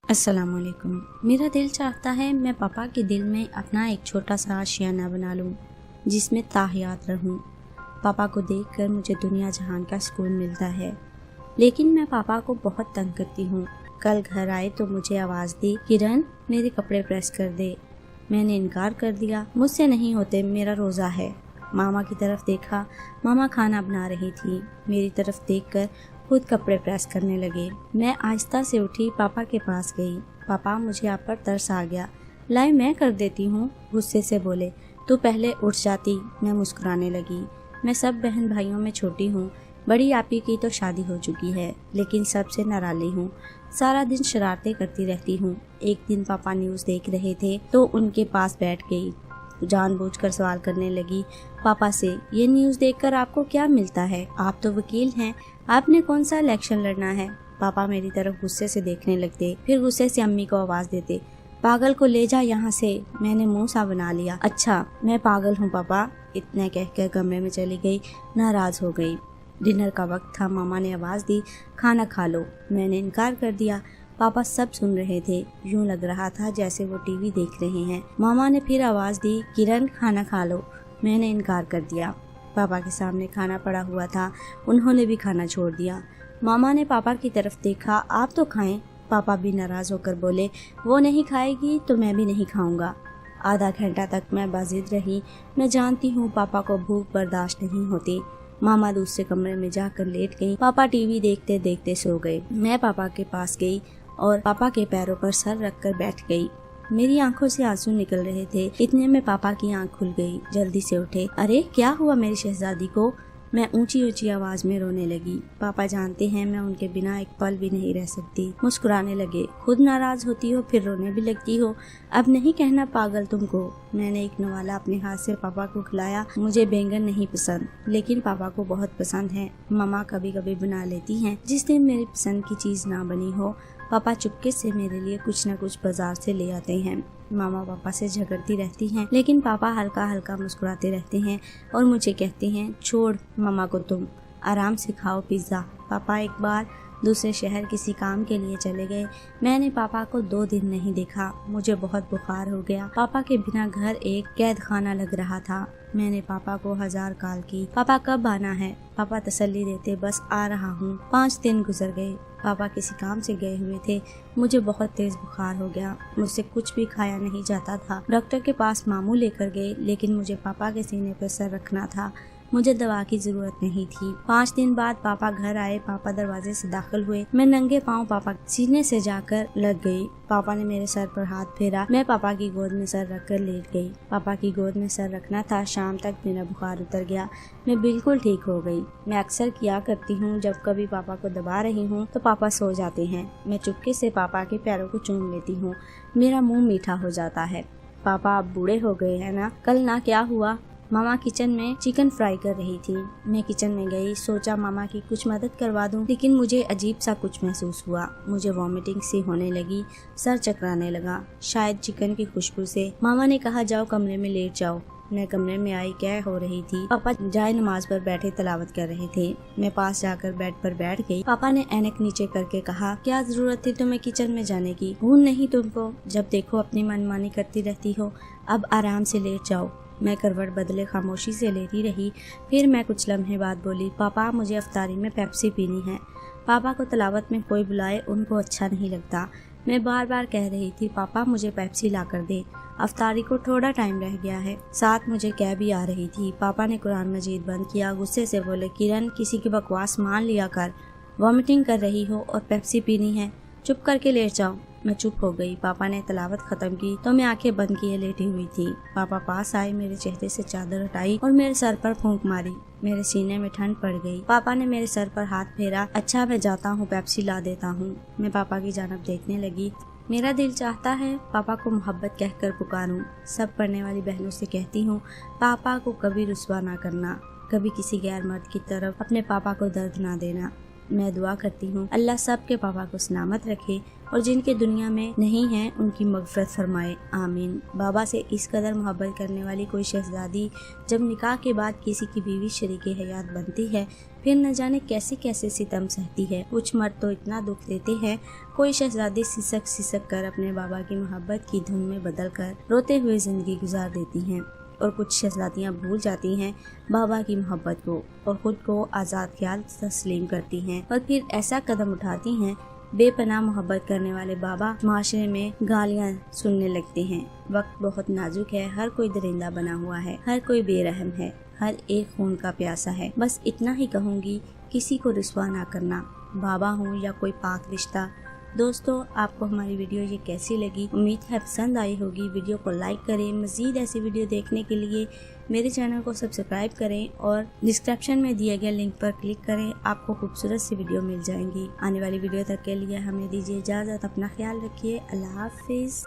अस्सलामुअलैकुम। मेरा दिल चाहता है मैं पापा के दिल में अपना एक छोटा सा आशियाना बना लूं, जिसमें ताहियात रहूं। पापा को देखकर मुझे दुनिया जहान का सुकून मिलता है, लेकिन मैं पापा को बहुत तंग करती हूँ। कल घर आए तो मुझे आवाज़ दी, किरण मेरे कपड़े प्रेस कर दे। मैंने इनकार कर दिया, मुझसे नहीं होते, मेरा रोज़ा है। मामा की तरफ देखा, मामा खाना बना रही थी। मेरी तरफ देखकर खुद कपड़े प्रेस करने लगे। मैं आहिस्ता से उठी, पापा के पास गई। पापा मुझे आप पर तरस आ गया। लाई मैं कर देती हूँ, गुस्से से बोले। तू पहले उठ जाती। मैं मुस्कुराने लगी। मैं सब बहन भाइयों में छोटी हूँ। बड़ी आपी की तो शादी हो चुकी है, लेकिन सबसे निराली हूँ। सारा दिन शरारतें करती रहती हूँ। एक दिन पापा न्यूज़ देख रहे थे तो उनके पास बैठ गई। जानबूझकर सवाल करने लगी पापा से, ये न्यूज़ देखकर आपको क्या मिलता है? आप तो वकील हैं, आपने कौन सा इलेक्शन लड़ना है? पापा मेरी तरफ गुस्से से देखने लगते, फिर गुस्से से अम्मी को आवाज़ देते, पागल को ले जा यहाँ से। मैंने मुंह सा बना लिया, अच्छा मैं पागल हूँ पापा। इतना कहकर कमरे में चली गई, नाराज हो गई। डिनर का वक्त था। मामा ने आवाज़ दी, खाना खा लो। मैंने इनकार कर दिया। पापा सब सुन रहे थे, यूं लग रहा था जैसे वो टीवी देख रहे हैं। मामा ने फिर आवाज़ दी, किरण खाना खा लो। मैंने इनकार कर दिया। पापा के सामने खाना पड़ा हुआ था, उन्होंने भी खाना छोड़ दिया। मामा ने पापा की तरफ देखा, आप तो खाएं। पापा भी नाराज होकर बोले, वो नहीं खाएगी तो मैं भी नहीं खाऊंगा। आधा घंटा तक मैं बाजिद रही। मैं जानती हूँ पापा को भूख बर्दाश्त नहीं होती। मामा दूसरे कमरे में जाकर लेट गई। पापा टीवी देखते देखते सो गए। मैं पापा के पास गई और पापा के पैरों पर सर रखकर बैठ गई। मेरी आंखों से आंसू निकल रहे थे। इतने में पापा की आंख खुल गई, जल्दी से उठे। अरे क्या हुआ मेरी शहजादी को? मैं ऊंची ऊंची आवाज में रोने लगी। पापा जानते हैं मैं उनके बिना एक पल भी नहीं रह सकती। मुस्कुराने लगे, खुद नाराज होती हो फिर रोने भी लगती हो, अब नहीं कहना पागल तुमको। मैंने एक नवाला अपने हाथ से पापा को खिलाया। मुझे बैंगन नहीं पसंद, लेकिन पापा को बहुत पसंद है। मम्मा कभी कभी बना लेती हैं। जिस दिन मेरी पसंद की चीज ना बनी हो, पापा चुपके से मेरे लिए कुछ न कुछ बाजार से ले आते हैं। मामा पापा से झगड़ती रहती हैं, लेकिन पापा हल्का हल्का मुस्कुराते रहते हैं और मुझे कहते हैं, छोड़ मम्मा को, तुम आराम से खाओ पिज्ज़ा। पापा एक बार दूसरे शहर किसी काम के लिए चले गए। मैंने पापा को 2 दिन नहीं देखा। मुझे बहुत बुखार हो गया। पापा के बिना घर एक कैद खाना लग रहा था। मैंने पापा को 1000 कॉल की, पापा कब आना है? पापा तसल्ली देते, बस आ रहा हूँ। 5 दिन गुजर गए। पापा किसी काम से गए हुए थे। मुझे बहुत तेज बुखार हो गया। मुझसे कुछ भी खाया नहीं जाता था। डॉक्टर के पास मामू लेकर गए, लेकिन मुझे पापा के सीने पर सर रखना था। मुझे दवा की जरूरत नहीं थी। 5 दिन बाद पापा घर आए। पापा दरवाजे से दाखिल हुए। मैं नंगे पाँव पापा सीने से जाकर लग गई। पापा ने मेरे सर पर हाथ फेरा। मैं पापा की गोद में सर रखकर लेट गई। पापा की गोद में सर रखना था। शाम तक मेरा बुखार उतर गया। मैं बिल्कुल ठीक हो गई। मैं अक्सर किया करती हूँ, जब कभी पापा को दबा रही हूँ तो पापा सो जाते हैं। मैं चुपके से पापा के पैरों को चूम लेती हूँ। मेरा मुँह मीठा हो जाता है। पापा अब बूढ़े हो गए हैं ना? कल ना क्या हुआ? मामा किचन में चिकन फ्राई कर रही थी। मैं किचन में गई, सोचा मामा की कुछ मदद करवा दूं, लेकिन मुझे अजीब सा कुछ महसूस हुआ। मुझे वॉमिटिंग सी होने लगी, सर चकराने लगा, शायद चिकन की खुशबू से। मामा ने कहा, जाओ कमरे में लेट जाओ। मैं कमरे में आई, क्या हो रही थी? पापा जाए नमाज पर बैठे तलावत कर रहे थे। मैं पास जाकर बेड पर बैठ गई। पापा ने ऐनक नीचे करके कहा, क्या जरूरत थी तुम्हें किचन में जाने की? खून नहीं तुमको? जब देखो अपनी मनमानी करती रहती हो। अब आराम से लेट जाओ। मैं करवट बदले खामोशी से लेटी रही। फिर मैं कुछ लम्हे बाद बोली, पापा मुझे अफ्तारी में पेप्सी पीनी है। पापा को तलावत में कोई बुलाए उनको अच्छा नहीं लगता। मैं बार बार कह रही थी, पापा मुझे पेप्सी ला कर दे, अफ्तारी को थोड़ा टाइम रह गया है। साथ मुझे कैब भी आ रही थी। पापा ने कुरान मजीद बंद किया। गुस्से से बोले, किरण किसी की बकवास मान लिया कर, वॉमिटिंग कर रही हो और पेप्सी पीनी है, चुप करके लेट जाओ। मैं चुप हो गई। पापा ने तलावत खत्म की तो मैं आंखें बंद किए लेटी हुई थी। पापा पास आए, मेरे चेहरे से चादर हटाई और मेरे सर पर फूंक मारी। मेरे सीने में ठंड पड़ गई। पापा ने मेरे सर पर हाथ फेरा। अच्छा मैं जाता हूँ, पेप्सी ला देता हूँ। मैं पापा की जानब देखने लगी। मेरा दिल चाहता है पापा को मोहब्बत कहकर पुकारूं। सब पढ़ने वाली बहनों से कहती हूँ, पापा को कभी रुस्वा ना करना, कभी किसी गैर मर्द की तरफ अपने पापा को दर्द ना देना। मैं दुआ करती हूँ अल्लाह सब के पापा को सलामत रखे और जिनके दुनिया में नहीं हैं उनकी मगफरत फरमाए, आमीन। बाबा से इस कदर मोहब्बत करने वाली कोई शहजादी जब निकाह के बाद किसी की बीवी शरीके हयात बनती है, फिर न जाने कैसे कैसे सितम सहती है। कुछ मर्द तो इतना दुख देते हैं, कोई शहजादी सिसक सिसक कर अपने बाबा की मोहब्बत की धुन में बदल कर रोते हुए जिंदगी गुजार देती हैं, और कुछ शहजादियाँ भूल जाती हैं बाबा की मोहब्बत को और खुद को आज़ाद ख्याल तस्लीम करती हैं, और फिर ऐसा कदम उठाती हैं बेपनाह मोहब्बत करने वाले बाबा माशरे में गालियाँ सुनने लगते हैं। वक्त बहुत नाजुक है, हर कोई दरिंदा बना हुआ है, हर कोई बेरहम है, हर एक खून का प्यासा है। बस इतना ही कहूँगी, किसी को रुस्वा ना करना, बाबा हो या कोई पाक रिश्ता। दोस्तों, आपको हमारी वीडियो ये कैसी लगी? उम्मीद है पसंद आई होगी। वीडियो को लाइक करें। मज़ीद ऐसी वीडियो देखने के लिए मेरे चैनल को सब्सक्राइब करें और डिस्क्रिप्शन में दिए गए लिंक पर क्लिक करें। आपको खूबसूरत सी वीडियो मिल जाएंगी। आने वाली वीडियो तक के लिए हमें दीजिए इजाज़त। अपना ख्याल रखिए। अल्लाह हाफिज़।